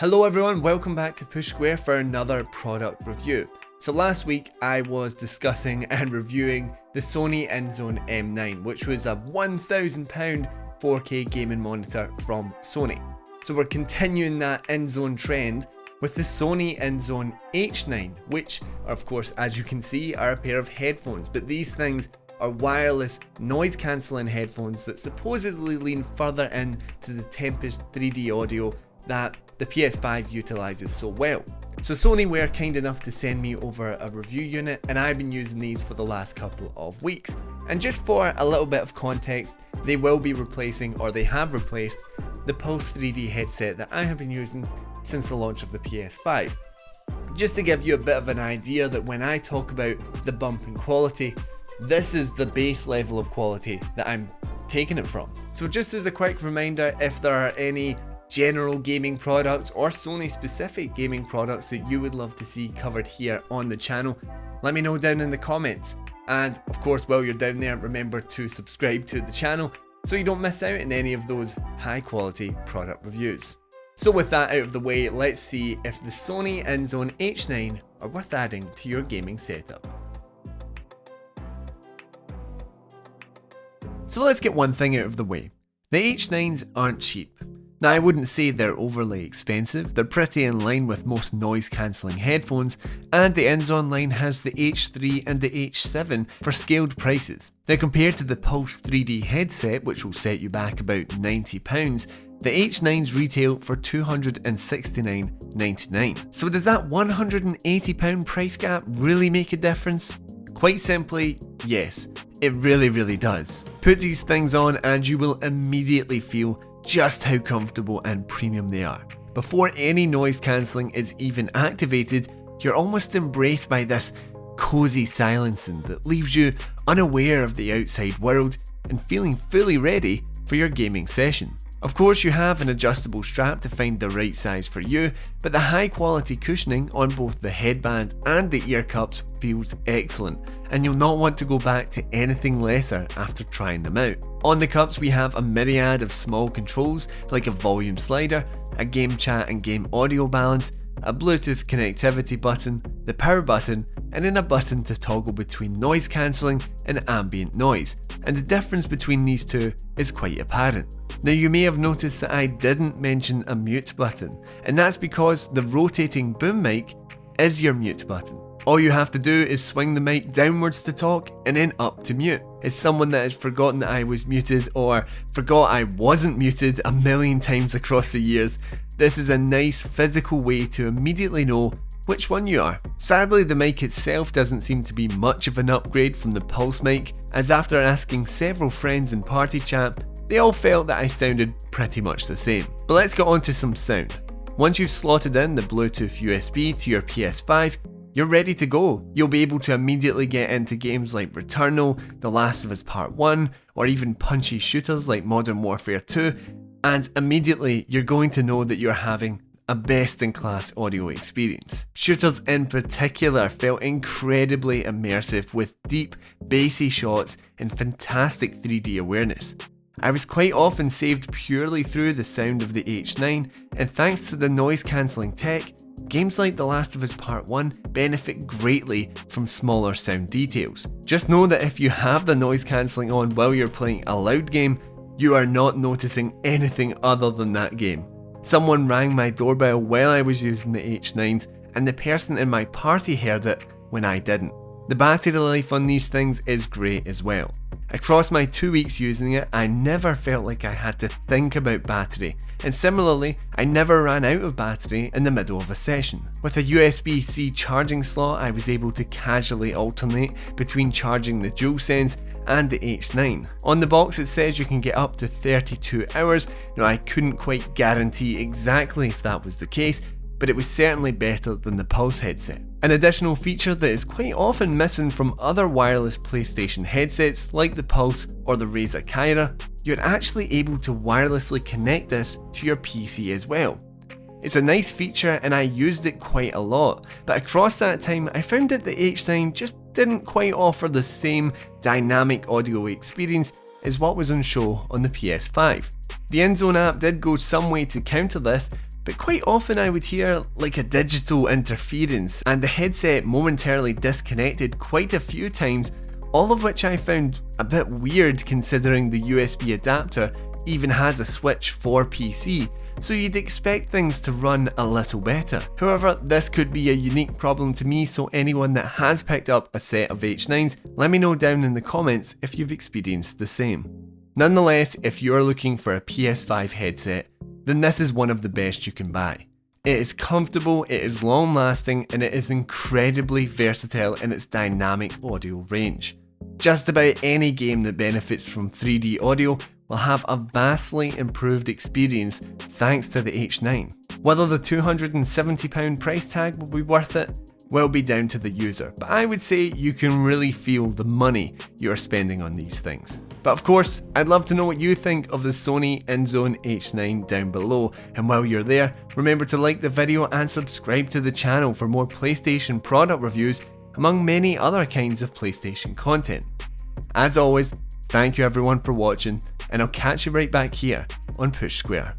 Hello everyone, welcome back to Push Square for another product review. So last week I was discussing and reviewing the Sony INZONE H9, which was a £1,000 4K gaming monitor from Sony. So we're continuing that INZONE trend with the Sony INZONE H9, which are, of course, as you can see, are a pair of headphones, but these things are wireless noise cancelling headphones that supposedly lean further into the Tempest 3D audio that the PS5 utilises so well. So Sony were kind enough to send me over a review unit, and I've been using these for the last couple of weeks. And just for a little bit of context, they will be replacing, or they have replaced, the Pulse 3D headset that I have been using since the launch of the PS5. Just to give you a bit of an idea that when I talk about the bump in quality, this is the base level of quality that I'm taking it from. So just as a quick reminder, if there are any general gaming products or Sony specific gaming products that you would love to see covered here on the channel, let me know down in the comments. And of course, while you're down there, remember to subscribe to the channel so you don't miss out on any of those high quality product reviews. So with that out of the way, let's see if the Sony INZONE H9 are worth adding to your gaming setup. So let's get one thing out of the way. The H9s aren't cheap. Now, I wouldn't say they're overly expensive, they're pretty in line with most noise cancelling headphones, and the INZONE line has the H3 and the H7 for scaled prices. Now, compared to the Pulse 3D headset, which will set you back about £90, the H9s retail for £269.99. So does that £180 price gap really make a difference? Quite simply, yes, it really does. Put these things on and you will immediately feel just how comfortable and premium they are. Before any noise cancelling is even activated, you're almost embraced by this cozy silencing that leaves you unaware of the outside world and feeling fully ready for your gaming session. Of course, you have an adjustable strap to find the right size for you, but the high quality cushioning on both the headband and the ear cups feels excellent, and you'll not want to go back to anything lesser after trying them out. On the cups we have a myriad of small controls like a volume slider, a game chat and game audio balance, a Bluetooth connectivity button, the power button, and then a button to toggle between noise cancelling and ambient noise, and the difference between these two is quite apparent. Now, you may have noticed that I didn't mention a mute button, and that's because the rotating boom mic is your mute button. All you have to do is swing the mic downwards to talk and then up to mute. As someone that has forgotten that I was muted or forgot I wasn't muted a million times across the years, this is a nice physical way to immediately know which one you are. Sadly, the mic itself doesn't seem to be much of an upgrade from the Pulse mic, as after asking several friends in party chat, they all felt that I sounded pretty much the same. But let's get on to some sound. Once you've slotted in the Bluetooth USB to your PS5, you're ready to go. You'll be able to immediately get into games like Returnal, The Last of Us Part 1, or even punchy shooters like Modern Warfare 2, and immediately you're going to know that you're having a best-in-class audio experience. Shooters in particular felt incredibly immersive with deep, bassy shots and fantastic 3D awareness. I was quite often saved purely through the sound of the H9, and thanks to the noise cancelling tech, games like The Last of Us Part 1 benefit greatly from smaller sound details. Just know that if you have the noise cancelling on while you're playing a loud game, you are not noticing anything other than that game. Someone rang my doorbell while I was using the H9s, and the person in my party heard it when I didn't. The battery life on these things is great as well. Across my 2 weeks using it, I never felt like I had to think about battery, and similarly, I never ran out of battery in the middle of a session. With a USB-C charging slot, I was able to casually alternate between charging the DualSense and the H9. On the box it says you can get up to 32 hours. Now, I couldn't quite guarantee exactly if that was the case, but it was certainly better than the Pulse headset. An additional feature that is quite often missing from other wireless PlayStation headsets like the Pulse or the Razer Kyra, you're actually able to wirelessly connect this to your PC as well. It's a nice feature and I used it quite a lot, but across that time I found that the H9 just didn't quite offer the same dynamic audio experience as what was on show on the PS5. The INZONE app did go some way to counter this, but quite often I would hear like a digital interference and the headset momentarily disconnected quite a few times, all of which I found a bit weird considering the USB adapter even has a switch for PC, so you'd expect things to run a little better. However, this could be a unique problem to me, so anyone that has picked up a set of H9s, let me know down in the comments if you've experienced the same. Nonetheless, if you're looking for a PS5 headset, then this is one of the best you can buy. It is comfortable, it is long lasting, and it is incredibly versatile in its dynamic audio range. Just about any game that benefits from 3D audio will have a vastly improved experience thanks to the H9. Whether the £270 price tag will be worth it will be down to the user, but I would say you can really feel the money you are spending on these things. But of course, I'd love to know what you think of the Sony INZONE H9 down below, and while you're there, remember to like the video and subscribe to the channel for more PlayStation product reviews, among many other kinds of PlayStation content. As always, thank you everyone for watching, and I'll catch you right back here on Push Square.